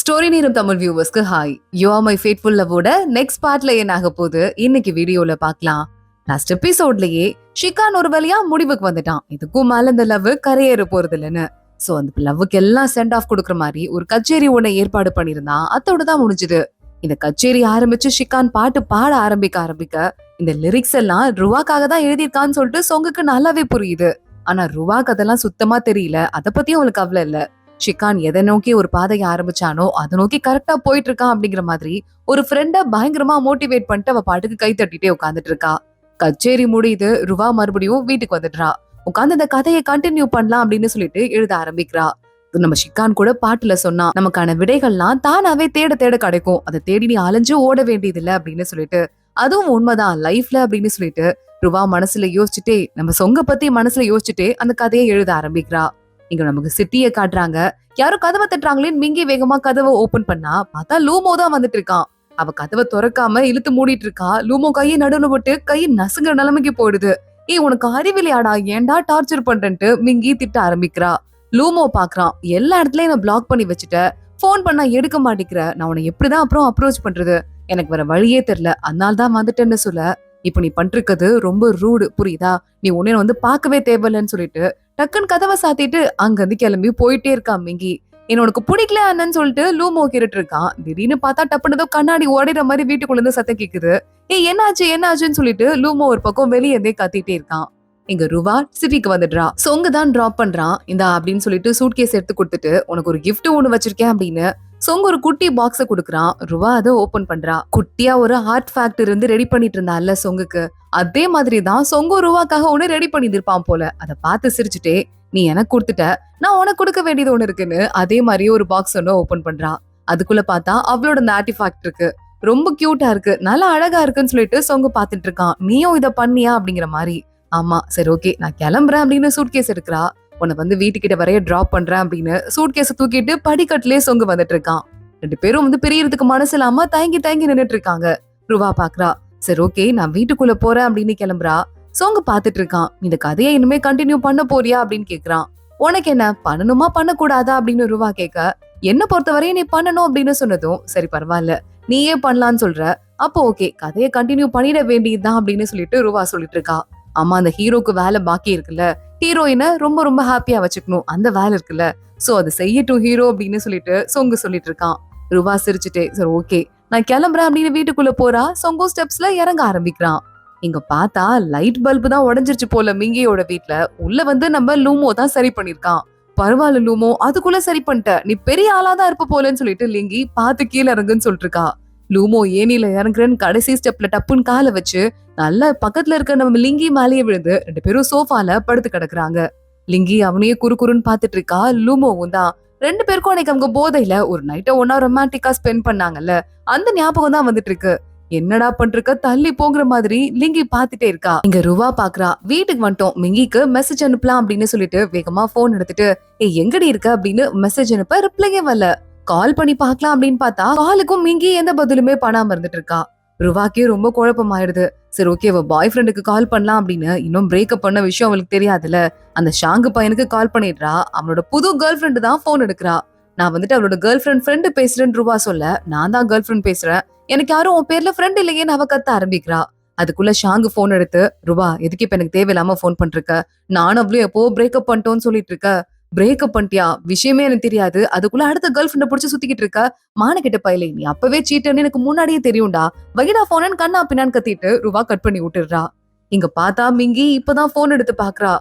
Story நேரம் தமிழ் வியூவர்ஸ்க்கு hi. You are my fateful லவ்வோட நெக்ஸ்ட் பார்ட்ல என்ன ஆக போகுது இன்னைக்கு வீடியோல பார்க்கலாம். லாஸ்ட் எபிசோட்லயே ஷிகான் ஒரு வழியா முடிவுக்கு வந்துட்டான். இதுக்கும் மேல இந்த லவ் கரையேற போறது இல்லைன்னு. சோ அந்த லவ்வுக்கு எல்லாம் சென்ட் ஆஃப் கொடுக்குற மாதிரி ஒரு கச்சேரி ஒண்ணு ஏற்பாடு பண்ணிருந்தான். அதோட தான் முடிஞ்சுது. இந்த கச்சேரி ஆரம்பிச்சு ஷிகான் பாட்டு பாட ஆரம்பிக்க இந்த லிரிக்ஸ் எல்லாம் ருவாக்காக தான் எழுதியிருக்கான்னு சொல்லிட்டு சொங்குக்கு நல்லாவே புரியுது. ஆனா ருவாக்கு அதெல்லாம் சுத்தமா தெரியல. அதை பத்தியும் அவளுக்கு கவலை இல்ல. ஷிகான் எதை நோக்கி ஒரு பாதையை ஆரம்பிச்சானோ அதை நோக்கி கரெக்டா போயிட்டு இருக்கான் அப்படிங்கிற மாதிரி ஒரு ஃப்ரெண்ட பயங்கரமா மோட்டிவேட் பண்ணிட்டு அவ பாட்டுக்கு கை தட்டிட்டே உட்காந்துட்டு இருக்கா. கச்சேரி முடியுது. ருவா மறுபடியும் வீட்டுக்கு வந்துடுறா. உட்காந்து இந்த கதையை கண்டினியூ பண்ணலாம் அப்படின்னு சொல்லிட்டு எழுத ஆரம்பிக்கிறா. நம்ம ஷிகான் கூட பாட்டுல சொன்னா நமக்கான விடைகள்லாம் தானாவே தேட தேட கிடைக்கும், அதை தேடி நீ அலைஞ்சு ஓட வேண்டியது இல்ல அப்படின்னு சொல்லிட்டு. அதுவும் உண்மைதான் லைஃப்ல அப்படின்னு சொல்லிட்டு ருவா மனசுல யோசிச்சுட்டே நம்ம சொங்க பத்தி மனசுல யோசிச்சுட்டே அந்த கதையை எழுத ஆரம்பிக்கிறா. இங்க நமக்கு சிட்டிய காட்டுறாங்க. யாரும் கதவை தட்டுறாங்களேன்னு மிங்கி வேகமா கதவை ஓபன் பண்ணா பார்த்தா லூமோ தான் வந்துட்டு இருக்கான். அவ கதவை திறக்காம இழுத்து மூடிட்டு இருக்கா. லூமோ கையை நடுவுல விட்டு கை நசுங்குற நிலைமைக்கு போயிடுது. உனக்கு அறிவிலையாடா, ஏன்டா டார்ச்சர் பண்றேன்ட்டு மிங்கி திட்ட ஆரம்பிக்கிறா. லூமோ பாக்குறான், எல்லா இடத்துலயும் நான் பிளாக் பண்ணி வச்சுட்ட, போன் பண்ணா எடுக்க மாட்டேங்கிற, நான் உன்னை எப்படிதான் அப்புறம் அப்ரோச் பண்றது, எனக்கு வேற வழியே தெரியல, அதனால தான் வந்துட்டேன்னு சொல்ல. இப்ப நீ பண்றது ரொம்ப ரூடு, புரியுதா? நீ உன்னை வந்து பாக்கவே தேவையில்லன்னு சொல்லிட்டு டக்குன்னு கதவை சாத்திட்டு அங்க இருந்து கிளம்பி போயிட்டே இருக்கான் மிங்கி. உனக்கு பிடிக்கல அண்ணன்னு சொல்லிட்டு லூமோ கேட்டு இருக்கான். திடீர்னு பார்த்தா டப்புனதோ கண்ணாடி ஓடைற மாதிரி வீட்டுக்குள்ள இருந்து சத்தம் கேக்குது. என்னாச்சுன்னு சொல்லிட்டு லூமோ ஒரு பக்கம் வெளியே இருந்தே கத்திட்டே இருக்கான். இங்க ருவா சிட்டிக்கு வந்துடுறா. சொங்க தான் டிராப் பண்றான். இந்தா அப்படின்னு சொல்லிட்டு சூட்கேஸ் எடுத்து கொடுத்துட்டு உனக்கு ஒரு கிஃப்ட் ஒண்ணு வச்சிருக்கேன் அப்படின்னு சொங்க ஒரு குட்டி பாக்ஸ குடுக்குறான். ருவா அதை ஓபன் பண்றா. குட்டியா ஒரு ஆர்ட் ஃபேக்டரி இருந்து ரெடி பண்ணிட்டு இருந்தால சொங்குக்கு, அதே மாதிரிதான் சொங்க ருவாக்காக ஒண்ணு ரெடி பண்ணிருப்பான் போல. அதை பார்த்து சிரிச்சுட்டே நீ எனக்கு கொடுத்துட்ட, நான் உனக்கு கொடுக்க வேண்டியது ஒண்ணு இருக்குன்னு அதே மாதிரி ஒரு பாக்ஸ் ஒண்ணு ஓபன் பண்றா. அதுக்குள்ள பார்த்தா அவளோட அந்த ஆர்டிஃபேக்ட் இருக்கு. ரொம்ப கியூட்டா இருக்கு, நல்லா அழகா இருக்குன்னு சொல்லிட்டு சொங்க பாத்துட்டு இருக்கான். நீயும் இதை பண்ணியா அப்படிங்கிற மாதிரி. ஆமா சரி ஓகே நான் கிளம்புறேன் அப்படின்னு சூட்கேஸ் எடுக்கிறா. உன்னை வந்து வீட்டுக்கிட்ட வரைய டிராப் பண்றேன் அப்படின்னு சூட்கேஸ தூக்கிட்டு படிக்கட்டுலயே சொங்க வந்துட்டு இருக்கான். ரெண்டு பேரும் வந்து பிரியறதுக்கு மனசு இல்லாம தயங்கி நின்னுட்டு இருக்காங்க. ருவா பாக்குறா. சரி ஓகே நான் வீட்டுக்குள்ள போறேன் அப்படின்னு கிளம்புறா. சொங்க பாத்துட்டு இருக்கான். இந்த கதையை இனிமே கண்டினியூ பண்ண போறியா அப்படின்னு கேக்குறான். உனக்கு என்ன பண்ணணுமா பண்ணக்கூடாதா அப்படின்னு ருவா கேட்க, என்ன பொறுத்தவரையும் நீ பண்ணணும் அப்படின்னு சொன்னதும் சரி பரவாயில்ல நீயே பண்ணலான்னு சொல்ற, அப்போ ஓகே கதையை கண்டினியூ பண்ணிட வேண்டியதுதான் அப்படின்னு சொல்லிட்டு ருவா சொல்லிட்டு இருக்கா. ஆமா அந்த ஹீரோக்கு வேலை பாக்கி இருக்குல்ல, ஹீரோயினை ரொம்ப ரொம்ப ஹாப்பியா வச்சுக்கணும், அந்த வேலை இருக்குல்ல, சோ அது செய்யட்டும் ஹீரோ அப்படின்னு சொல்லிட்டு சொங்கு சொல்லிட்டு இருக்கான். ருவா சிரிச்சுட்டே சரி ஓகே நான் கிளம்புறேன் அப்படின்னு வீட்டுக்குள்ள போறா. சொங்கு ஸ்டெப்ஸ்ல இறங்க ஆரம்பிக்கிறான். இங்க பார்த்தா லைட் பல்பு தான் உடஞ்சிருச்சு போல மிங்கியோட வீட்டுல. உள்ள வந்து நம்ம லூமோ தான் சரி பண்ணிருக்கான். பரவாயில்ல லூமோ, அதுக்குள்ள சரி பண்ணிட்ட, நீ பெரிய ஆளாதான் இருப்ப போலன்னு சொல்லிட்டு லிங்கி பார்த்து கீழே இறங்குன்னு சொல்லிட்டு இருக்கா. லூமோ ஏனில இறங்குறேன்னு கடைசி ஸ்டெப்ல டப்புன்னு காலை வச்சு நல்லா பக்கத்துல இருக்க நம்ம லிங்கி மேலேயே விழுந்து ரெண்டு பேரும் சோஃபால படுத்து கிடக்குறாங்க. லிங்கி அவனையே குறுன்னு பாத்துட்டு இருக்கா. லூமோவும் தான். ரெண்டு பேருக்கும் அன்னைக்கு அவங்க போதையில ஒரு நைட்டை ஒன்னா ரொமான்டிக்கா ஸ்பெண்ட் பண்ணாங்கல்ல, அந்த ஞாபகம் தான் வந்துட்டு இருக்கு. என்னடா பண்றக்க தள்ளி போங்கிற மாதிரி லிங்கி பாத்துட்டே இருக்கா. இங்க ருவா பாக்குறா. வீட்டுக்கு வந்துட்டோம், மிங்கிக்கு மெசேஜ் அனுப்பலாம் அப்படின்னு சொல்லிட்டு வேகமா போன் எடுத்துட்டு எங்கடி இருக்க அப்படின்னு மெசேஜ் அனுப்ப ரிப்ளையே வரல. கால் பண்ணி பாக்கலாம் அப்படின்னு பார்த்தா காலுக்கும் மிங்கி எந்த பதிலுமே பண்ணாம இருந்துட்டு இருக்கா. ருவாக்கே ரொம்ப குழப்பமாயிடுது. சரி ஓகே அவ பாய் ஃப்ரெண்டுக்கு கால் பண்ணலாம் அப்படின்னு இன்னும் பிரேக்கப் பண்ண விஷயம் அவளுக்கு தெரியாதுல்ல. அந்த ஷாங்கு பையனுக்கு கால் பண்ணிடுறா. அவனோட புது கேர்ள் ஃப்ரெண்டு தான் போன் எடுக்கிறா. நான் வந்துட்டு அவளோட கேர்ள் ஃப்ரெண்டு பேசுறேன்னு ருவா சொல்ல, நான் தான் கேர்ள் ஃப்ரெண்ட் பேசுறேன், எனக்கு யாரும் உன் பேர்ல ஃப்ரெண்ட் இல்லையேன்னு அவ கத்த ஆரம்பிக்கிறா. அதுக்குள்ள ஷாங்கு போன் எடுத்து ருவா எதுக்கு இப்ப எனக்கு தேவையில்லாம போன் பண்றக்க, நானும் அவ்வளவு எப்போ பிரேக்கப் பண்ணிட்டோன்னு சொல்லிட்டு இருக்க, பிரேக்கப் பண்ணிட்டியா, விஷயமே எனக்கு தெரியாது, அதுக்குள்ள அடுத்த கேர்ள் ஃப்ரெண்ட புடிச்சு சுத்திக்கிட்டு இருக்க, மானகிட்ட பையலே, நீ அப்பவே சீட்டர்னு எனக்கு முன்னாடியே தெரியும்டா, வைடா போனன்னு கண்ணா பின்னான்னு கத்திட்டு ருவா கட் பண்ணி விட்டுடுறா. இங்க பார்த்தா மிங்கி இப்பதான் போன் எடுத்து பாக்குறா.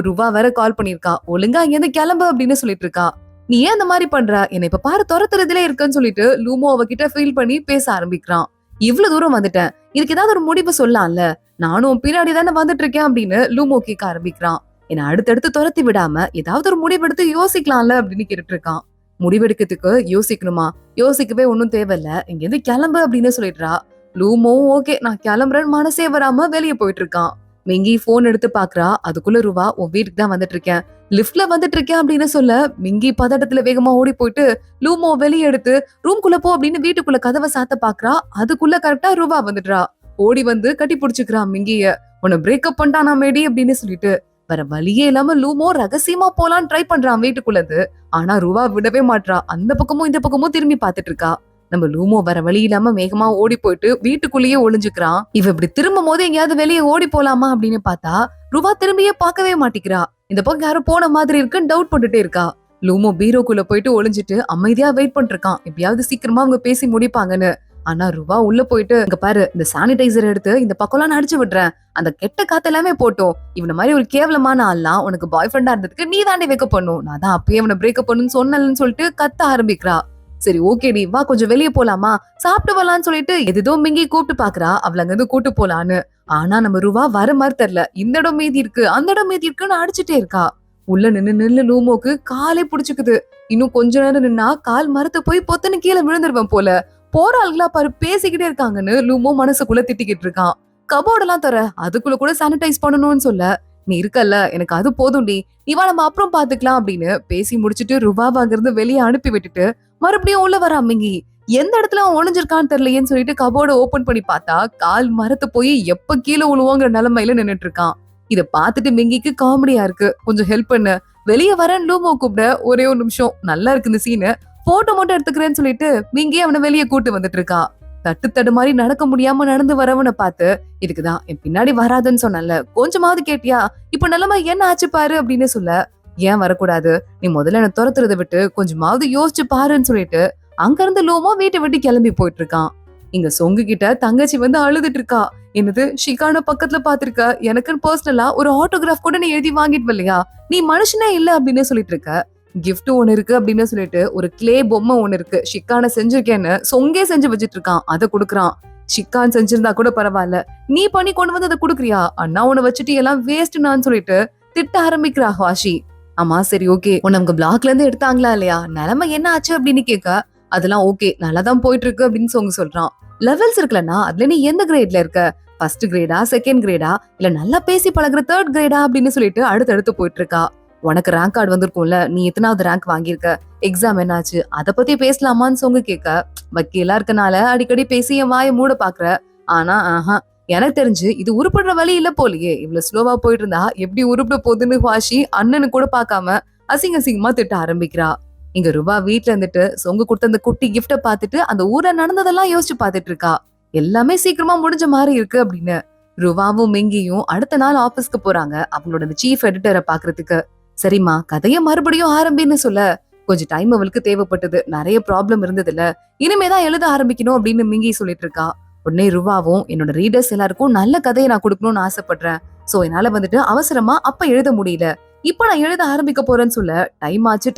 ருவா வேற கால் பண்ணிருக்கா. ஒழுங்கா இங்க இருந்து கிளம்பு அப்படின்னு சொல்லிட்டு இருக்கா. நீ ஏன் அந்த மாதிரி பண்ற, என்ன இப்ப பாரு துரத்துறதுல இருக்குன்னு சொல்லிட்டு லூமோ அவகிட்ட ஃபீல் பண்ணி பேச ஆரம்பிக்கிறான். இவ்வளவு தூரம் வந்துட்டேன், இதுக்கு ஏதாவது ஒரு முடிவு சொல்லலாம்ல, நானும் பின்னாடி தானே வந்துட்டு இருக்கேன் அப்படின்னு லூமோ கேட்க ஆரம்பிக்கிறான். என்ன அடுத்தடுத்து துரத்தி விடாம ஏதாவது ஒரு முடிவெடுத்து யோசிக்கலாம்ல அப்படின்னு கேட்டுட்டு இருக்கான். முடிவெடுக்கிறதுக்கு யோசிக்கணுமா, யோசிக்கவே ஒன்னும் தேவையில்ல, இங்க இருந்து கிளம்பு அப்படின்னு சொல்லிடுறா. லூமோ ஓகே நான் கிளம்புறேன்னு மனசே வராம வெளியே போயிட்டு இருக்கான். மிங்கி போன் எடுத்து பாக்குறா. அதுக்குள்ள ருவா உன் வீட்டுக்கு தான் வந்துட்டு இருக்கேன், லிப்ட்ல வந்துட்டு இருக்கேன் அப்படின்னு சொல்ல, மிங்கி பதட்டத்துல வேகமா ஓடி போயிட்டு லூமோ வெளியே எடுத்து ரூம்குள்ள போ அப்படின்னு வீட்டுக்குள்ள கதவை சாத்த பாக்குறா. அதுக்குள்ள கரெக்டா ருவா வந்துடுறா. ஓடி வந்து கட்டி புடிச்சுக்கிறான் மிங்கிய. உன்னை பிரேக்கப் பண்ணிட்டானா மேடி அப்படின்னு சொல்லிட்டு. வேற வழியே இல்லாம லூமோ ரகசியமா போலான்னு ட்ரை பண்றான் வீட்டுக்குள்ளது. ஆனா ருவா விடவே மாட்றா. அந்த பக்கமும் இந்த பக்கமும் திரும்பி பாத்துட்டு இருக்கா. நம்ம லூமோ வர வழி இல்லாம வேகமா ஓடி போயிட்டு வீட்டுக்குள்ளேயே ஒளிஞ்சுக்கிறான். இவ இப்படி திரும்பும் போது எங்கேயாவது வெளியே ஓடி போலாமா அப்படின்னு பார்த்தா ருவா திரும்பியே பார்க்கவே மாட்டிக்கிறா. இந்த பக்கம் யாரும் போன மாதிரி இருக்குன்னு டவுட் போட்டுட்டே இருக்கா. லூமோ பீரோக்குள்ள போயிட்டு ஒளிஞ்சிட்டு அமைதியா வெயிட் பண்ணிட்டு இருக்கான், எப்படியாவது சீக்கிரமா அவங்க பேசி முடிப்பாங்கன்னு. ஆனா ருவா உள்ள போயிட்டு, இங்க பாரு, இந்த சானிடைசர் எடுத்து இந்த பக்கம்லாம் நான் அடிச்சு விடுறேன், அந்த கெட்ட காத்து எல்லாமே போட்டோம். இவன மாதிரி ஒரு கேவலமான ஆள்லாம் உனக்கு பாய் ஃப்ரெண்டா இருந்ததுக்கு நீ தாண்டி வைக்க பண்ணும், நான் தான் அப்பயே அவனை பிரேக்கப் பண்ணுன்னு சொன்னலன்னு சொல்லிட்டு கத்த ஆரம்பிக்கிறா. சரி ஓகேடி வா கொஞ்சம் வெளியே போலாமா, சாப்பிட்டு வரலான்னு சொல்லிட்டு எதோ மிங்கி கூப்பிட்டு பாக்குறா அவள அங்க இருந்து கூட்டு போலான்னு. ஆனா நம்ம ருவா வர மாதிரி தெரியல. இந்த இடம் மீதி இருக்கு, அந்த இடம் மீதி இருக்குன்னு அடிச்சுட்டே இருக்கா. உள்ள நின்னு லூமோக்கு காலே புடிச்சுக்குது. இன்னும் கொஞ்ச நேரம் நின்னா கால் மரத்து போய் பொத்துன்னு கீழே விழுந்துருவேன் போல. போற ஆளுங்களா பாரு பேசிக்கிட்டே இருக்காங்கன்னு லூமோ மனசுக்குள்ள திட்டிக்கிட்டு இருக்கான். கபோர்டெல்லாம் தர அதுக்குள்ள கூட சானிடைஸ் பண்ணணும்னு சொல்ல, நீ இருக்கல்ல எனக்கு அது போதும்டி, நீ வா நம்ம அப்புறம் பாத்துக்கலாம் அப்படின்னு பேசி முடிச்சுட்டு ருவாவை அங்கிருந்து வெளியே அனுப்பி விட்டுட்டு மறுபடியும் உள்ள வர மிங்கி. எந்த இடத்துல அவன் ஒளிஞ்சிருக்கான்னு தெரியலையேன்னு சொல்லிட்டு கபோர்டை ஓபன் பண்ணி பார்த்தா கால் மரத்து போய் எப்ப கீழே உழுவோங்கிற நிலைமையில நின்னுட்டு இருக்கான். இத பாத்துட்டு மிங்கிக்கு காமெடியா இருக்கு. கொஞ்சம் ஹெல்ப் பண்ணு, வெளியே வரேன் லூமோ கூப்பிட. ஒரே ஒரு நிமிஷம், நல்லா இருக்கு இந்த சீனு, போட்டோ மட்டும் எடுத்துக்கிறேன்னு சொல்லிட்டு மிங்கி அவனை வெளியே கூட்டு வந்துட்டு இருக்கா. தட்டு மாதிரி நடக்க முடியாம நடந்து வரவனை பார்த்து, இதுக்குதான் என் பின்னாடி வராதுன்னு சொன்னல, கொஞ்சமாவது கேட்டியா, இப்ப நிலைமை என்ன ஆச்சு பாரு அப்படின்னு சொல்ல, ஏன் வரக்கூடாது, நீ முதல்ல என்ன துரத்துறதை விட்டு கொஞ்சமாவது யோசிச்சு பாருன்னு சொல்லிட்டு அங்க இருந்து லூமோ வீட்டை விட்டு கிளம்பி போயிட்டு இருக்கான். இங்க சொங்கு கிட்ட தங்கச்சி வந்து அழுதுட்டு இருக்கா. என்னது ஷிகான பக்கத்துல பாத்திருக்க, எனக்குன்னு பர்சனலா ஒரு ஆட்டோகிராஃப் கூட நீ எழுதி வாங்கிட்டு வரலையா, நீ மனுஷனே இல்ல அப்படின்னு சொல்லிட்டு இருக்க. கிஃப்ட் ஒண்ணு இருக்கு அப்படின்னு சொல்லிட்டு ஒரு கிளே பொம்மை ஒண்ணு இருக்கு, ஷிக்கான செஞ்சிருக்கேன்னு சொங்கே செஞ்சு வச்சிட்டு இருக்கான், அதை குடுக்குறான். ஷிக்கான் செஞ்சிருந்தா கூட பரவாயில்ல, நீ பண்ணி கொண்டு வந்து அதை குடுக்குறியா, அண்ணா உன்னை வச்சுட்டு எல்லாம் வேஸ்ட்னான்னு சொல்லிட்டு திட்ட ஆரம்பிக்கிறா ஹாஷி. ஆமா சரி ஓகே, உன்னை அவங்க பிளாக்ல இருந்து எடுத்தாங்களா இல்லையா, நிலைமை என்ன ஆச்சு அப்படின்னு கேட்க, அதெல்லாம் ஓகே நல்லாதான் போயிட்டு இருக்கு அப்படின்னு சொங்க சொல்றான். லெவல்ஸ் இருக்குல்லன்னா அதுல நீ எந்த கிரேட்ல இருக்க, ஃபர்ஸ்ட் கிரேடா செகண்ட் கிரேடா இல்ல நல்லா பேசி பழகுற தேர்ட் கிரேடா அப்படின்னு சொல்லிட்டு அடுத்தடுத்து போயிட்டு இருக்கா. உனக்கு ரேங்க் கார்டு வந்திருக்கும்ல, நீ எத்தனாவது ரேங்க் வாங்கியிருக்க, எக்ஸாம் என்னாச்சு, அதை பத்தி பேசலாமான்னு சொங்க கேட்க, வக்கீலா இருக்கனால அடிக்கடி பேசி என் வாயை மூட பாக்குற. ஆனா எனக்கு தெரிஞ்சு இது உருப்படுற வழி இல்ல போலியே, இவ்வளவு ஸ்லோவா போயிட்டு இருந்தா எப்படி உருப்பிட போகுதுன்னு வாஷி அண்ணனு கூட பாக்காம அசிங்க அசிங்கமா திட்ட ஆரம்பிக்கிறா. இங்க ருபா வீட்டுல இருந்துட்டு சொங்கு கொடுத்த அந்த குட்டி கிஃப்ட பாத்துட்டு அந்த ஊர்ல நடந்ததெல்லாம் யோசிச்சு பாத்துட்டு இருக்கா. எல்லாமே சீக்கிரமா முடிஞ்ச மாதிரி இருக்கு அப்படின்னு. ருவாவும் மிங்கியும் அடுத்த நாள் ஆபீஸ்க்கு போறாங்க அவங்களோட சீஃப் எடிட்டரை பாக்குறதுக்கு. சரிம்மா கதைய மறுபடியும் ஆரம்பின்னு சொல்ல, கொஞ்சம் டைம் அவளுக்கு தேவைப்பட்டது, நிறைய ப்ராப்ளம் இருந்ததுல, இனிமேதான் எழுத ஆரம்பிக்கணும் அப்படின்னு மிங்கி சொல்லிட்டு இருக்கா. உடனே ருவாவும், என்னோட ரீடர்ஸ் எல்லாருக்கும் நல்ல கதையை நான் கொடுக்கணும்னு ஆசைப்படுறேன், சோ என்னால வந்துட்டு அவசரமா அப்ப எழுத முடியல, இப்ப நான் எழுத ஆரம்பிக்க போறேன்னு சொல்ல, டைம் ஆச்சு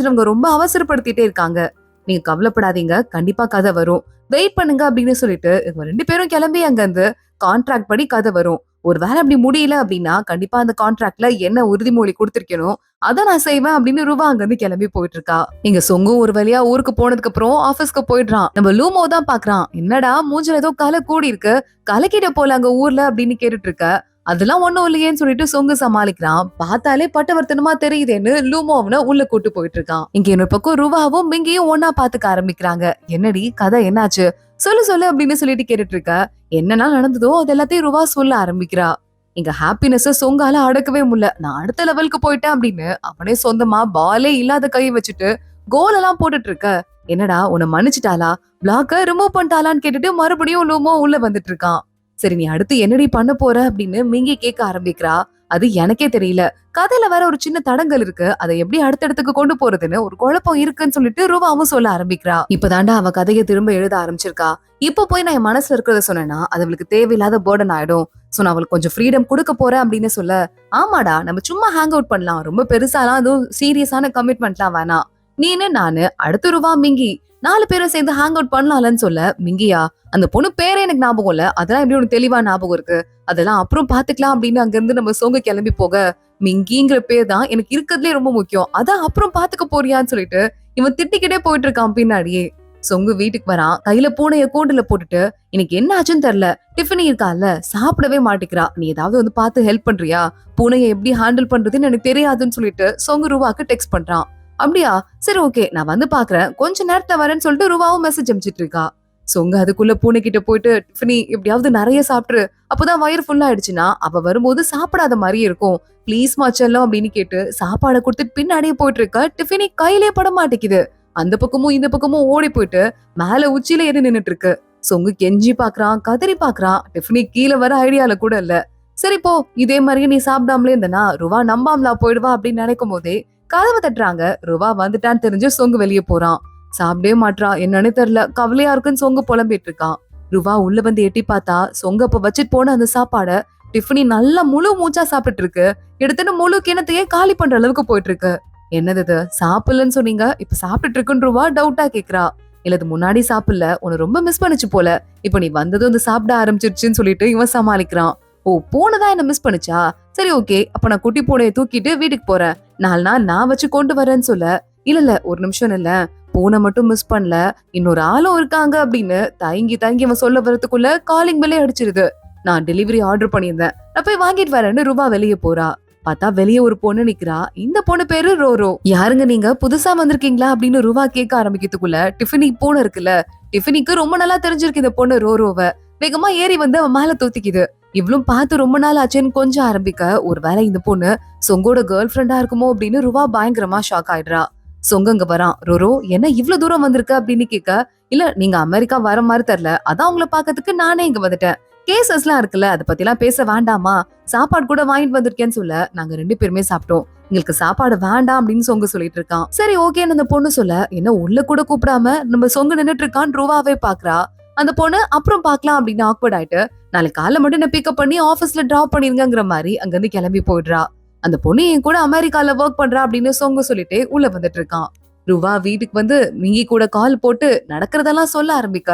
அவங்க ரொம்ப அவசரப்படுத்திட்டே இருக்காங்க. நீங்க கவலைப்படாதீங்க, கண்டிப்பா கதை வரும், வெயிட் பண்ணுங்க அப்படின்னு சொல்லிட்டு இவங்க 2 பேரும் கிளம்பி அங்க இருந்து கான்ட்ராக்ட் படி கதை வரும். ஒரு வேலை அப்படி முடியல அப்படின்னா கண்டிப்பா அந்த கான்ட்ராக்ட்ல என்ன உறுதிமொழி கொடுத்திருக்கணும் அதை நான் செய்வேன் அப்படின்னு ருவா அங்க இருந்து கிளம்பி போயிட்டு இருக்கா. இங்க சொங்கும் ஒரு வழியா ஊருக்கு போனதுக்கு அப்புறம் ஆபீஸ்க்கு போயிடுறான். நம்ம லூமோ தான் பாக்குறான், என்னடா மூஞ்சில ஏதோ கலை கூடி இருக்கு, கலக்கிட்ட போல அங்க ஊர்ல அப்படின்னு கேட்டுட்டு இருக்க. அதெல்லாம் ஒண்ணும் இல்லையேன்னு சொல்லிட்டு சொங்கு சமாளிக்கிறான். பார்த்தாலே பட்டவர்த்தனமா தெரியுதேன்னு லூமோ அவனை உள்ள கூட்டு போயிட்டு இருக்கான். இங்க இன்னொரு பக்கம் ருவாவும் மிங்கியும் ஒன்னா பாத்துக்க ஆரம்பிக்கிறாங்க. என்னடி கதை என்னாச்சு, சொல்லு அப்படின்னு சொல்லிட்டு கேட்டுட்டு இருக்க. என்னன்னா நடந்ததோ அது எல்லாத்தையும் ருவா சொல்ல ஆரம்பிக்கிறா. இங்க ஹாப்பினஸ் சொங்கால அடக்கவே முடியல, நான் அடுத்த லெவலுக்கு போயிட்டேன் அப்படின்னு அவனே சொந்தமா பாலே இல்லாத கை வச்சுட்டு கோல் எல்லாம் போட்டுட்டு இருக்க. என்னடா உன்னை மன்னிச்சுட்டாளா, பிளாக்க ரிமூவ் பண்ணிட்டாலான்னு கேட்டுட்டு மறுபடியும் லூமோ உள்ள வந்துட்டு இருக்கான். சரி நீ அடுத்து என்னடி பண்ண போற அப்படின்னு மிங்கி கேட்க ஆரம்பிக்கிறா. அது எனக்கே தெரியல, கதையில வேற ஒரு சின்ன தடங்கள் இருக்கு, அதை எப்படி அடுத்தடுத்துக்கு கொண்டு போறதுன்னு ஒரு குழப்பம் இருக்குன்னு சொல்லிட்டு ருவாவும் சொல்ல ஆரம்பிக்கிறா. இப்பதாண்டா அவ கதையை திரும்ப எழுத ஆரம்பிச்சிருக்கா, இப்ப போய் நான் என் மனசுல இருக்கிறத சொன்னேன்னா அது அவளுக்கு தேவையில்லாத பேர்டன் ஆயிடும், சோ நான் அவளுக்கு கொஞ்சம் ஃப்ரீடம் கொடுக்க போறேன் அப்படின்னு சொல்ல, ஆமாடா நம்ம சும்மா ஹேங் அவுட் பண்ணலாம், ரொம்ப பெருசாலாம் அதுவும் சீரியஸான கமிட்மெண்ட்லாம் வேணாம், நீனு நானு அடுத்து ருவா மிங்கி 4 பேரும் சேர்ந்து ஹேங் அவுட் பண்ணலாம்னு சொல்ல, மிங்கியா அந்த பொண்ணு பேரே எனக்கு ஞாபகம் இல்ல, அதெல்லாம் எப்படி ஒண்ணு தெளிவா ஞாபகம் இருக்கு, அதெல்லாம் அப்புறம் பாத்துக்கலாம் அப்படின்னு அங்க இருந்து நம்ம சொங்க கிளம்பி போக, மிங்கிங்கிற பேர் தான் எனக்கு இருக்கிறதுலே ரொம்ப முக்கியம், அதான் அப்புறம் பாத்துக்க போறியான்னு சொல்லிட்டு இவன் திட்டிக்கிட்டே போயிட்டு இருக்கான் பின்னாடியே. சொங்கு வீட்டுக்கு வரான், கையில பூனைய கூண்டுல போட்டுட்டு, எனக்கு என்ன ஆச்சுன்னு தெரியல, டிஃபனி இருக்கால சாப்பிடவே மாட்டேங்கிறா, நீ ஏதாவது வந்து பார்த்து ஹெல்ப் பண்றியா, பூனையை எப்படி ஹேண்டில் பண்றதுன்னு எனக்கு தெரியாதுன்னு சொல்லிட்டு சொங்கு ருவாக்கு டெக்ஸ்ட் பண்றான். அப்படியா சரி ஓகே நான் வந்து பாக்குறேன், கொஞ்ச நேரத்துல வரேன்னு சொல்லிட்டு ருவாவும் மெசேஜ் அனுப்பிச்சிட்டு இருக்கா. சொங்க அதுக்குள்ள பூனை கிட்ட போயிட்டு டிஃபனி எப்படியாவது நிறைய சாப்பிட்டுரு, அப்பதான் வயிறு ஃபுல்லா ஆயிடுச்சுன்னா அவ வரும்போது சாப்பிடாத மாதிரி இருக்கும், ப்ளீஸ் மாச்சல்லம் அப்படின்னு கேட்டு சாப்பாடை கொடுத்துட்டு பின்னாடியே போயிட்டு இருக்க டிஃபனி கையிலே பட மாட்டேங்குது. அந்த பக்கமும் இந்த பக்கமும் ஓடி போயிட்டு மேல உச்சியில ஏறி நின்னுட்டு இருக்கு. சொங்கு கெஞ்சி பாக்குறான், கதறி பாக்குறான். டிஃபனி கீழே வர ஐடியால கூட இல்ல. சரி போ, இதே மாதிரியே நீ சாப்பிடாமலே இருந்தனா ருவா நம்பாமலா போயிடுவா அப்படின்னு நினைக்கும் போதே கதவை தட்டுறாங்க. ருவா வந்துட்டான்னு தெரிஞ்சு சொங்கு வெளியே போறான். சாப்பிடவே மாட்றா, என்னன்னு தெரியல, கவலையா இருக்குன்னு சொங்கு புலம்பிட்டு இருக்கான். ருவா உள்ள வந்து எட்டி பார்த்தா சொங்க அப்ப வச்சுட்டு போன அந்த சாப்பாட டிஃபனி நல்லா முழு மூச்சா சாப்பிட்டு இருக்கு. எடுத்துட்டு முழு கிணத்தையே காலி பண்ற அளவுக்கு போயிட்டு இருக்கு. என்னது இது, சாப்பிடலன்னு சொன்னீங்க, இப்ப சாப்பிட்டுட்டு இருக்குன்னு ருவா டவுட்டா கேக்குறா. இல்லது முன்னாடி சாப்பிடல, உன்னை ரொம்ப மிஸ் பண்ணிச்சு போல, இப்ப நீ வந்ததும் வந்து சாப்பிட ஆரம்பிச்சிருச்சுன்னு சொல்லிட்டு இவன் சமாளிக்கிறான். ஓ, பூனைதான் என்ன மிஸ் பண்ணுச்சா, சரி ஓகே, அப்ப நான் குட்டி பூனையை தூக்கிட்டு வீட்டுக்கு போறேன், 4 நாள் நான் வச்சு கொண்டு வரேன்னு சொல்ல, இல்ல ஒரு நிமிஷம் இல்ல, பூனை மட்டும் மிஸ் பண்ணல, இன்னொரு ஆளும் இருக்காங்க அப்படின்னு தயங்கி தயங்கி அவன் சொல்ல வரதுக்குள்ள காலிங் பெல்லே அடிச்சிருது. நான் டெலிவரி ஆர்டர் பண்ணியிருந்தேன், நான் போய் வாங்கிட்டு வரேன்னு ரூபா வெளியே போறா. பார்த்தா வெளியே ஒரு பொண்ணு நிக்கிறா. இந்த பொண்ணு பேரு ரோரோ. யாருங்க நீங்க, புதுசா வந்திருக்கீங்களா அப்படின்னு ரூபா கேட்க ஆரம்பிக்கிறதுக்குள்ள டிஃபனி பூனை இருக்குல்ல, டிஃபனிக்கு ரொம்ப நல்லா தெரிஞ்சிருக்கு இந்த பொண்ணு ரோரோவை. வேகமா ஏறி வந்து அவன் மேல தூத்திக்குது. இவளும் பார்த்து ரொம்ப நாள் ஆச்சுன்னு கொஞ்சம் ஆரம்பிக்க, ஒருவேளை இந்த பொண்ணு சொங்கோட கேர்ள் ஃப்ரெண்டா இருக்குமோ அப்படின்னு ரூபா பயங்கரமா ஷாக் ஆயிடுறா. சொங்க அங்க வரான். ரோரோ, என்ன இவ்வளவு தூரம் வந்திருக்க அப்படின்னு கேட்க, இல்ல நீங்க அமெரிக்கா வர மாதிரி தெரியல, அதான் உங்களை பாக்கிறதுக்கு நானே இங்க வந்துட்டேன், கேசஸ் எல்லாம் இருக்குல்ல, அதை பத்தி எல்லாம் பேச வேண்டாமா, சாப்பாடு கூட வாங்கிட்டு வந்திருக்கேன்னு சொல்ல, நாங்க 2 பேருமே சாப்பிட்டோம், எங்களுக்கு சாப்பாடு வேண்டாம் அப்படின்னு சொங்க சொல்லிட்டு இருக்கான். சரி ஓகேன்னு அந்த பொண்ணு சொல்ல, என்ன உள்ள கூட கூப்பிடாம நம்ம சொங்க நின்னுட்டு இருக்கான்னு ரூவாவே பாக்குறா. அந்த பொண்ணு அப்புறம் பாக்கலாம் அப்படின்னு ஆக்வர்ட் ஆயிட்டு, நாளைக்கு காலை மட்டும் என்ன பிக்கப் பண்ணி ஆபீஸ்ல டிராப் பண்ணிருங்கிற மாதிரி அங்க இருந்து கிளம்பி போயிடுறா. அந்த பொண்ணு என் கூட அமெரிக்கால ஒர்க் பண்றா அப்படின்னு சொங்க சொல்லிட்டு உள்ள வந்துட்டு இருக்கான். ரூவா வீட்டுக்கு வந்து மிங்கி கூட கால் போட்டு நடக்கிறதெல்லாம் சொல்ல ஆரம்பிக்க,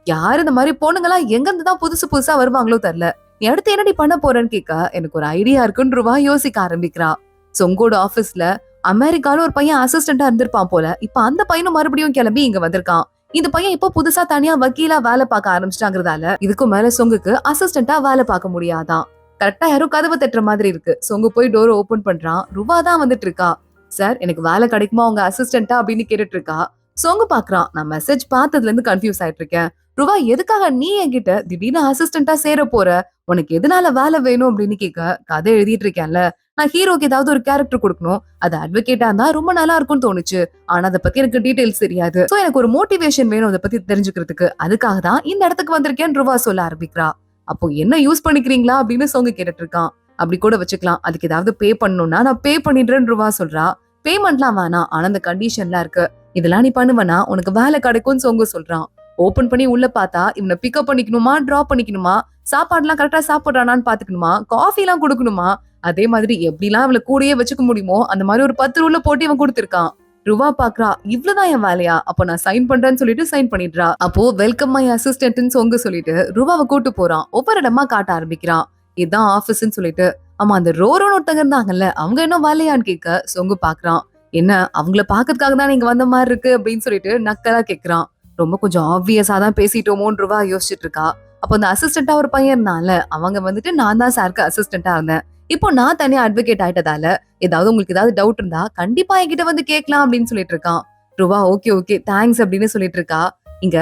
யாரு இந்த மாதிரி பொண்ணுங்களா எங்க இருந்து தான் புதுசு புதுசா வருவாங்களோ தெரியல, நீ அடுத்து என்னடி பண்ண போறேன்னு கேட்க, எனக்கு ஒரு ஐடியா இருக்குன்னு ரூவா யோசிக்க ஆரம்பிக்கிறா. சொங்கோட ஆபீஸ்ல அமெரிக்கால ஒரு பையன் அசிஸ்டண்டா இருந்திருப்பான் போல, இப்ப அந்த பையனும் மறுபடியும் கிளம்பி இங்க வந்திருக்கான். இந்த பையன் இப்போ புதுசா தனியா வக்கீலா வேலை பார்க்க ஆரம்பிச்சிட்டாங்கிறதால இதுக்கு மேல சொங்குக்கு அசிஸ்டண்டா வேலை பார்க்க முடியாதான். கரெக்டா யாரும் கதவை தட்டுற மாதிரி இருக்கு. சொங்கு போய் டோர் ஓபன் பண்றான். ரூபா தான் வந்துட்டு இருக்கா. சார், எனக்கு வேலை கிடைக்குமா உங்க அசிஸ்டண்டா அப்படின்னு கேட்டுட்டு இருக்கா. சொங்கு பாக்குறான், நான் மெசேஜ் பார்த்ததுல இருந்து கன்ஃபியூஸ் ஆயிட்டு இருக்கேன். ரூபா, எதுக்காக நீ என்கிட்ட திடீர்னு அசிஸ்டண்டா சேர போற, உனக்கு எதனால வேலை வேணும் அப்படின்னு கேட்க, கதை எழுதிட்டு இருக்கேன்ல, நான் ஹீரோக்கு ஏதாவது ஒரு கேரக்டர் கொடுக்கணும், அது அட்வொகேட்டா இருந்தா ரொம்ப நல்லா இருக்கும்னு தோணுச்சு, ஆனா அதை பத்தி எனக்கு டீடைல்ஸ் தெரியாது, சோ எனக்கு ஒரு மோட்டிவேஷன் வேணும் அதை பத்தி தெரிஞ்சுக்கிறதுக்கு, அதுக்காக தான் இந்த இடத்துக்கு வந்திருக்கேன்னு ரூபா சொல்ல ஆரம்பிக்கிறா. அப்போ என்ன யூஸ் பண்ணிக்கிறீங்களா அப்படின்னு சொங்க கேட்டுட்டு இருக்கான். அப்படி கூட வச்சுக்கலாம், அதுக்கு ஏதாவது பே பண்ணணும்னா நான் பே பண்ணிடுறேன்னு ரூபா சொல்றா. பேமெண்ட்லாம் வேணாம், ஆனா அந்த கண்டிஷன்லாம் இருக்கு, இதெல்லாம் நீ பண்ணுவனா உனக்கு வேலை கிடைக்கும்னு சொங்க சொல்றான். ஓபன் பண்ணி உள்ள பார்த்தா இவனை பிக்கப் பண்ணிக்கணுமா, டிராப் பண்ணிக்கணுமா, சாப்பாடுலாம் கரெக்டா சாப்பிடுறானான்னு பாத்துக்கணுமா, காஃபி எல்லாம் கொடுக்கணுமா, அதே மாதிரி எப்படிலாம் அவளை கூடயே வச்சுக்க முடியுமோ அந்த மாதிரி ஒரு 10 ரூல போட்டு இவன் கொடுத்திருக்கான். ரூபா பாக்குறா, இவ்வளவுதான் என் வேலையா, அப்ப நான் சைன் பண்றேன்னு சொல்லிட்டு சைன் பண்ணிடுறா. அப்போ வெல்கம் மை அசிஸ்டன்ட்னு சொங்க சொல்லிட்டு ரூபாவை கூட்டு போறான். ஒவ்வொரு இடமா காட்ட ஆரம்பிக்கிறான். இதுதான் ஆபீஸ்ன்னு சொல்லிட்டு. ஆமா, அந்த ரோரோன்னு ஒருத்தங்க இருந்தாங்கல்ல, அவங்க என்ன வேலையான்னு கேட்க சொங்கு பாக்குறான். என்ன அவங்கள பாக்கிறதுக்காக தான் நீங்க வந்த மாதிரி இருக்கு அப்படின்னு சொல்லிட்டு நக்கலா கேக்குறான். ரொம்ப கொஞ்சம் ஆப்வியஸா தான் பேசிட்டோமோன்னு ரூபா யோசிச்சுட்டு இருக்கா. அப்போ அந்த அசிஸ்டண்டா ஒரு பையன் இருந்தான்ல, அவங்க வந்துட்டு நான் தான் சாருக்கு அசிஸ்டண்டா இருந்தேன், இப்போ நான் தனியா அட்வொகேட் ஆயிட்டதால ஏதாவது உங்களுக்கு ஏதாவது டவுட் இருந்தா கண்டிப்பா என்கிட்ட வந்து கேட்கலாம் அப்படின்னு சொல்லிட்டு இருக்கான். ரூபா ஓகே ஓகே தேங்க்ஸ் அப்படின்னு சொல்லிட்டு இருக்கா. இங்க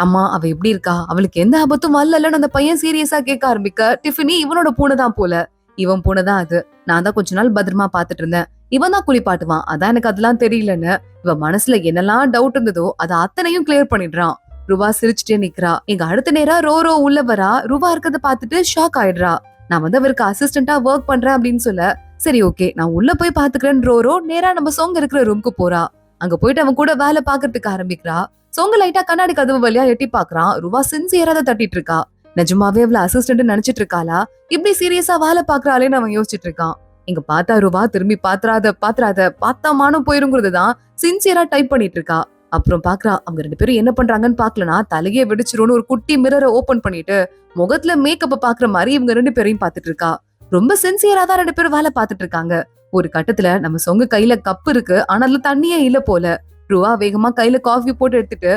அம்மா அவ எப்படி இருக்கா, அவளுக்கு எந்த ஆபத்தும் வரலன்னு அந்த பையன் சீரியஸா கேட்க ஆரம்பிக்க, டிஃபனி இவனோட பூனை தான் போல, இவன் பூனை தான் அது, நான் தான் கொஞ்ச நாள் பத்திரமா பாத்துட்டு இருந்தேன், இவன் தான் குளிப்பாட்டுவான், அதான் எனக்கு அதெல்லாம் தெரியலன்னு இவ மனசுல என்னெல்லாம் டவுட் இருந்ததோ அதை அத்தனையும் கிளியர் பண்ணிடுறான். ரூபா சிரிச்சுட்டே நிக்கிறா. எங்க அடுத்த நேரா ரோரோ உள்ள வரா. ரூபா இருக்கத பாத்துட்டு ஷாக் ஆயிடுறா. நான் வந்து அவருக்கு அசிஸ்டண்டா ஒர்க் பண்றேன் அப்படின்னு சொல்ல, சரி ஓகே நான் உள்ள போய் பாத்துக்கிறேன் ரோரோ நேரா நம்ம சொங்க இருக்கிற ரூமுக்கு போறா. அங்க போயிட்டு அவன் கூட வேலை பாக்குறதுக்கு ஆரம்பிக்கிறா. சொங்க லைட்டா கண்ணாடி கதவு வழியா எட்டி பாக்குறான். ரூபா சின்சியரா தான் தட்டிட்டு இருக்கா. நிஜமாவே அவளை அசிஸ்டன்ட் நினைச்சிட்டு இருக்காளா, இப்படி சீரியஸா வேலை பாக்குறாளேன்னு அவன் யோசிச்சுட்டு இருக்கான். இங்க பார்த்தா ரூபா திரும்பி பாத்துறாத பார்த்தா மானம் போயிருங்கிறதுதான் சின்சியரா டைப் பண்ணிட்டு இருக்கா. அப்புறம் பாக்குறா, அவங்க 2 பேரும் என்ன பண்றாங்கன்னு பாக்கலனா தலையே வெடிச்சிரும்னு ஒரு குட்டி மிரரை ஓபன் பண்ணிட்டு முகத்துல மேக்கப்ப பாக்குற மாதிரி இவங்க 2 பேரையும் பாத்துட்டு இருக்கா. ரொம்ப சின்சியரா தான் 2 பேரும் வேலை பாத்துட்டு இருக்காங்க. ஒரு கட்டத்துல நம்ம சொங்க கையில கப் இருக்கு, ஆனா அதுல தண்ணியே இல்ல போல. ரூவா வேகமா கையில காஃபி போட்டு எடுத்துட்டு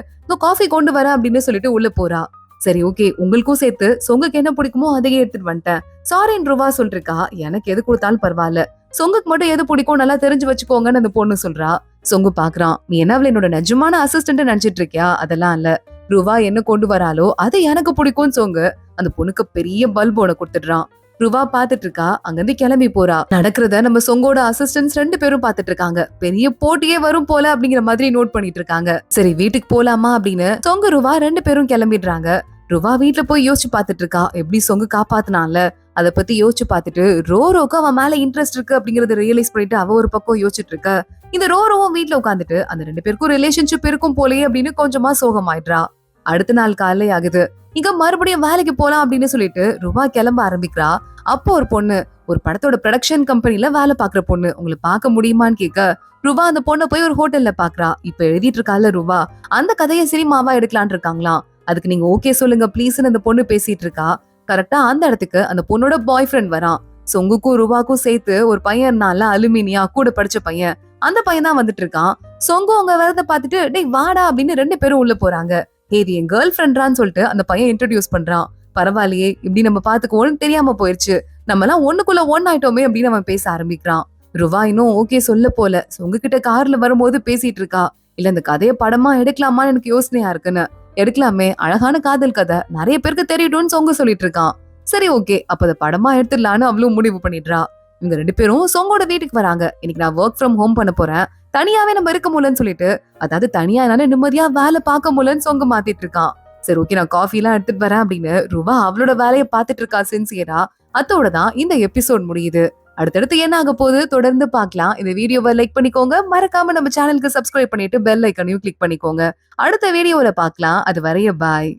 காஃபி கொண்டு வர அப்படின்னு சொல்லிட்டு உள்ள போறா. சரி ஓகே உங்களுக்கும் சேர்த்து சொங்குக்கு என்ன பிடிக்குமோ அதையே எடுத்துட்டு வந்துட்டேன், சாரின்னு ரூவா சொல்லிருக்கா. எனக்கு எது கொடுத்தாலும் பரவாயில்ல, சொங்குக்கு மட்டும் எது பிடிக்கும் நல்லா தெரிஞ்சு வச்சுக்கோங்கன்னு அந்த பொண்ணு சொல்றா. சொங்கு பாக்குறான், நீ என்ன அவளை என்னோட நிஜமான அசிஸ்டன்ட் நினைச்சிட்டு இருக்கியா, அதெல்லாம் இல்ல, ருவா என்ன கொண்டு வராலோ அது எனக்கு பிடிக்கும்னு சொங்க அந்த பொண்ணுக்கு பெரிய பல்ப் ஒண்ணு கொடுத்துடுறான். ருவா பாத்துட்டு இருக்கா, அங்கிருந்து கிளம்பி போறா. நடக்கிறத நம்ம சொங்கோட அசிஸ்டன்ஸ் 2 பேரும் பாத்துட்டு இருக்காங்க. பெரிய போட்டியே வரும் போல அப்படிங்கிற மாதிரி நோட் பண்ணிட்டு இருக்காங்க. சரி வீட்டுக்கு போலாமா அப்படின்னு சொங்க ருவா 2 பேரும் கிளம்பிடுறாங்க. ருவா வீட்டுல போய் யோசிச்சு பாத்துட்டு இருக்கா, எப்படி சொங்கு காப்பாத்தினான்ல அத பத்தி யோசிச்சு பாத்துட்டு ரோரோக்கு அவன் மேல இன்ட்ரெஸ்ட் இருக்கு அப்படிங்கறத ரியலைஸ் பண்ணிட்டு அவ ஒரு பக்கம் யோசிச்சுட்டு இருக்க. இந்த ரோரோவும் வீட்டுல உட்காந்துட்டு அந்த 2 பேருக்கும் ரிலேஷன்ஷிப் இருக்கும் போலயே அப்படின்னு கொஞ்சமா சோகமாயிடுறா. அடுத்த நாள் காலை ஆகுது. இங்க மறுபடியும் வேலைக்கு போலாம் அப்படின்னு சொல்லிட்டு ருவா கிளம்ப ஆரம்பிக்கிறா. அப்போ ஒரு பொண்ணு, ஒரு படத்தோட ப்ரொடக்ஷன் கம்பெனில வேலை பாக்குற பொண்ணு, உங்களை பார்க்க முடியுமான்னு கேட்க ருவா அந்த பொண்ணை போய் ஒரு ஹோட்டல்ல பாக்குறா. இப்ப எழுதிட்டு இருக்கால ருவா, அந்த கதையை சினிமாவா எடுக்கலான் இருக்காங்களாம். அதுக்கு நீங்க ஓகே சொல்லுங்க ப்ளீஸ்ன்னு அந்த பொண்ணு பேசிட்டு இருக்கா. கரெக்டா அந்த இடத்துக்கு அந்த பொண்ணோட பாய் ஃப்ரெண்ட் வரான். சொங்குக்கும் ருவாக்கும் சேர்த்து ஒரு பையன் இருந்தான்ல, அலுமினியா கூட படிச்ச பையன், அந்த பையன் தான் வந்துட்டு இருக்கான். சொங்கு அவங்க வரத பாத்துட்டு டேய் வாடா அப்படின்னு 2 பேரும் உள்ள போறாங்க. இது என் கேர்ள் ஃப்ரெண்ட்ரான்னு சொல்லிட்டு அந்த பையன் இன்ட்ரோடியூஸ் பண்றான். பரவாயில்லையே, இப்படி நம்ம பாத்துக்குவோம்னு தெரியாம போயிருச்சு, நம்ம எல்லாம் ஒண்ணுக்குள்ள ஒன் ஆயிட்டோமே அப்படின்னு அவன் பேச ஆரம்பிக்கிறான். ருவா இன்னும் ஓகே சொல்ல போல. உங்ககிட்ட கார்ல வரும்போது பேசிட்டு இருக்கா, இல்ல இந்த கதையை படமா எடுக்கலாமான்னு எனக்கு யோசனையா இருக்குன்னு. எடுக்கலாமே, அழகான காதல் கதை, நிறைய பேருக்கு தெரியட்டும்னு சொங்க சொல்லிட்டு இருக்கான். சரி ஓகே, அப்ப அத படமா எடுத்துடலான்னு அவளும் முடிவு பண்ணிடுறா. இவங்க 2 பேரும் சொங்கோட வீட்டுக்கு வராங்க. இன்னைக்கு நான் ஒர்க் ஃப்ரம் ஹோம் பண்ண போறேன், தனியாவே நம்ம இருக்க முடியலன்னு சொல்லிட்டு, அதாவது தனியா என்னால நிம்மதியா வேலை பார்க்க முடியலன்னு சொங்க மாத்திட்டு இருக்கான். சரி ஓகே, நான் காஃபி எல்லாம் எடுத்துட்டு வரேன் அப்படின்னு ருவா அவளோட வேலையை பார்த்துட்டு இருக்கா சின்சியரா. அதோட தான் இந்த எபிசோட் முடியுது. அடுத்தடுத்து என்ன ஆக போகுது தொடர்ந்து பார்க்கலாம். இந்த வீடியோவை லைக் பண்ணிக்கோங்க, மறக்காம நம்ம சேனலுக்கு சப்ஸ்கிரைப் பண்ணிட்டு பெல் ஐக்கனையும் கிளிக் பண்ணிக்கோங்க. அடுத்த வீடியோல பார்க்கலாம். அது வரைய பாய்.